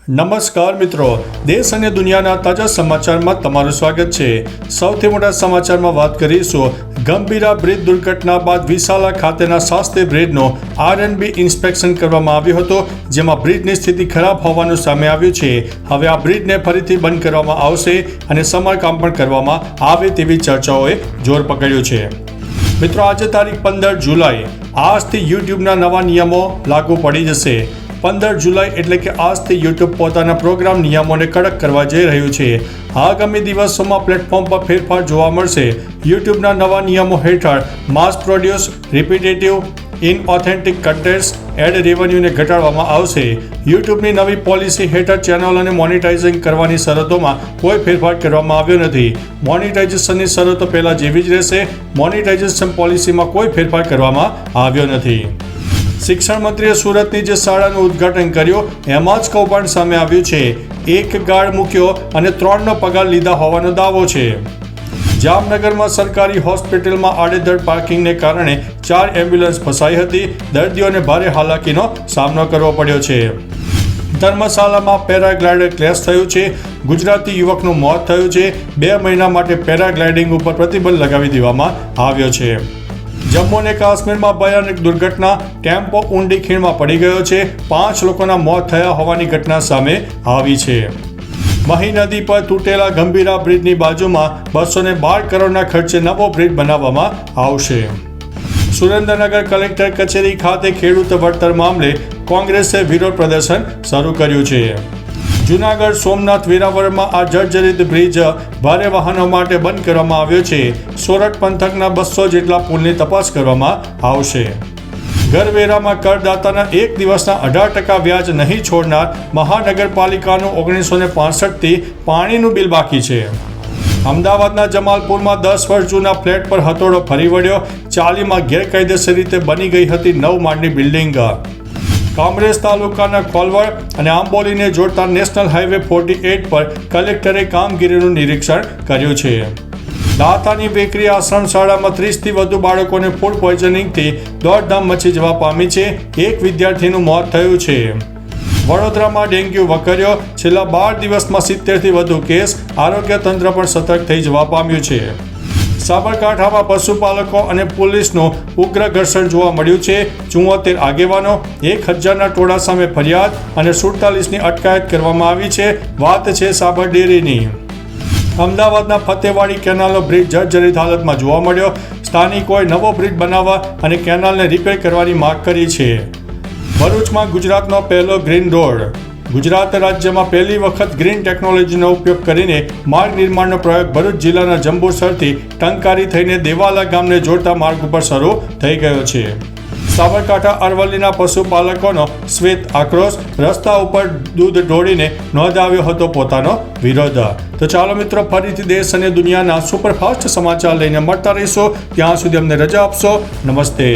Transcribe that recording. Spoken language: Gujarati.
નમસ્કાર મિત્રો, દેશ અને દુનિયાના તાજા સમાચારમાં તમારું સ્વાગત છે। સૌથી મોટા સમાચારમાં વાત કરીશું ગંભીરા બ્રિજ દુર્ઘટના બાદ વિસાલા ખાતેના શાસ્ત્રી બ્રિજનો R&B ઇન્સ્પેક્શન કરવામાં આવ્યું હતું, જેમાં બ્રિજની સ્થિતિ ખરાબ હોવાનું સામે આવ્યું છે। હવે આ બ્રિજને ફરીથી બંધ કરવામાં આવશે અને સમારકામ પણ કરવામાં આવે તેવી ચર્ચાઓએ જોર પકડ્યું છે। મિત્રો, આજે તારીખ 15 જુલાઈ આજથી યુટ્યુબના નવા નિયમો લાગુ પડી જશે। 15 જુલાઈ એટલે કે આજથી યુટ્યુબ પોતાના પ્રોગ્રામ નિયમોને કડક કરવા જઈ રહ્યું છે। આગામી દિવસોમાં પ્લેટફોર્મ પર ફેરફાર જોવા મળશે। યુટ્યુબના નવા નિયમો હેઠળ માસ પ્રોડ્યુસ, રિપીટેટિવ, ઇનઓથેન્ટિક કન્ટેન્ટ્સ, એડ રેવન્યુને ઘટાડવામાં આવશે। યુટ્યુબની નવી પોલિસી હેઠળ ચેનલોને મોનિટાઇઝિંગ કરવાની શરતોમાં કોઈ ફેરફાર કરવામાં આવ્યો નથી। મોનિટાઇઝેશનની શરતો પહેલાં જેવી જ રહેશે। મોનિટાઇઝેશન પોલિસીમાં કોઈ ફેરફાર કરવામાં આવ્યો નથી। શિક્ષણ મંત્રીએ સુરતની જે શાળાનું ઉદ્ઘાટન કર્યું એમાં જ કૌભાંડ સામે આવ્યું છે। એક ગાર્ડ મૂક્યો અને 3નો પગાર લીધા હોવાનો દાવો છે। જામનગરમાં સરકારી હોસ્પિટલમાં આડેધડ પાર્કિંગને કારણે 4 એમ્બ્યુલન્સ ફસાઈ હતી। દર્દીઓને ભારે હાલાકીનો સામનો કરવો પડ્યો છે। ધર્મશાલામાં પેરાગ્લાઇડર ક્રેશ થયું છે। ગુજરાતી યુવકનું મોત થયું છે। 2 મહિના માટે પેરાગ્લાઇડિંગ ઉપર પ્રતિબંધ લગાવી દેવામાં આવ્યો છે। જમ્મુ અને કાશ્મીરમાં ભયાનક દુર્ઘટના, ટેમ્પો ઊંડી ખીણમાં પડી ગયો છે। 5 લોકોના મોત થયા હોવાની ઘટના સામે આવી છે। મહી નદી પર તૂટેલા ગંભીરા બ્રિજની બાજુમાં 212 કરોડના ખર્ચે નવો બ્રિજ બનાવવામાં આવશે। સુરેન્દ્રનગર કલેક્ટર કચેરી ખાતે ખેડૂત વળતર મામલે કોંગ્રેસે વિરોધ પ્રદર્શન શરૂ કર્યું છે। જૂનાગઢ સોમનાથ વેરાવળમાં આ જર્જરિત બ્રિજ ભારે વાહનો માટે બંધ કરવામાં આવ્યો છે। સોરઠ પંથકના 200 જેટલા પુલની તપાસ કરવામાં આવશે। ઘરવેરામાં કરદાતાના એક દિવસના 18% વ્યાજ નહીં છોડનાર મહાનગરપાલિકાનું 1965થી પાણીનું બિલ બાકી છે। અમદાવાદના જમાલપુરમાં 10 વર્ષ જૂના ફ્લેટ પર હથોડો ફરી વળ્યો। ચાલીમાં ગેરકાયદેસર રીતે બની ગઈ હતી 9 માળની બિલ્ડિંગ। કામરેજ તાલુકાના ખોલવડ અને આંબોલીને જોડતા નેશનલ હાઈવે 48 પર કલેક્ટરે કામગીરીનું નિરીક્ષણ કર્યું છે। દાતાની બેકરી આશ્રમ શાળામાં 30થી વધુ બાળકોને ફૂડ પોઈઝનિંગથી દોડધામ મચી જવા પામી છે। એક વિદ્યાર્થીનું મોત થયું છે। વડોદરામાં ડેન્ગ્યુ વકર્યો। છેલ્લા 12 દિવસમાં 70થી વધુ કેસ। આરોગ્ય તંત્ર પણ સતર્ક થઈ જવા પામ્યું છે। સાબરકાંઠામાં પશુપાલકો અને પોલીસનું ઉગ્ર ઘર્ષણ જોવા મળ્યું છે। 74 આગેવાનો, 1000ના ટોળા સામે ફરિયાદ અને 47ની અટકાયત કરવામાં આવી છે। વાત છે સાબર ડેરીની। અમદાવાદના ફતેવાડી કેનાલનો બ્રિજ જર્જરિત હાલતમાં જોવા મળ્યો। સ્થાનિકોએ નવો બ્રિજ બનાવવા અને કેનાલને રિપેર કરવાની માંગ કરી છે। ભરૂચમાં ગુજરાતનો પહેલો ગ્રીન રોડ। ગુજરાત રાજ્યમાં પહેલી વખત ગ્રીન ટેકનોલોજીનો ઉપયોગ કરીને માર્ગ નિર્માણનો પ્રયોગ ભરૂચ જિલ્લાના જંબુસરથી ટંકારી થઈને દેવાલા ગામને જોડતા માર્ગ ઉપર શરૂ થઈ ગયો છે। સાબરકાંઠા અરવલ્લીના પશુપાલકોનો શ્વેત આક્રોશ। રસ્તા ઉપર દૂધ ઢોળીને નોંધાવ્યો હતો પોતાનો વિરોધ। તો ચાલો મિત્રો, ફરીથી દેશ અને દુનિયાના સુપરફાસ્ટ સમાચાર લઈને મળતા રહીશું। ત્યાં સુધી અમને રજા આપશો। નમસ્તે।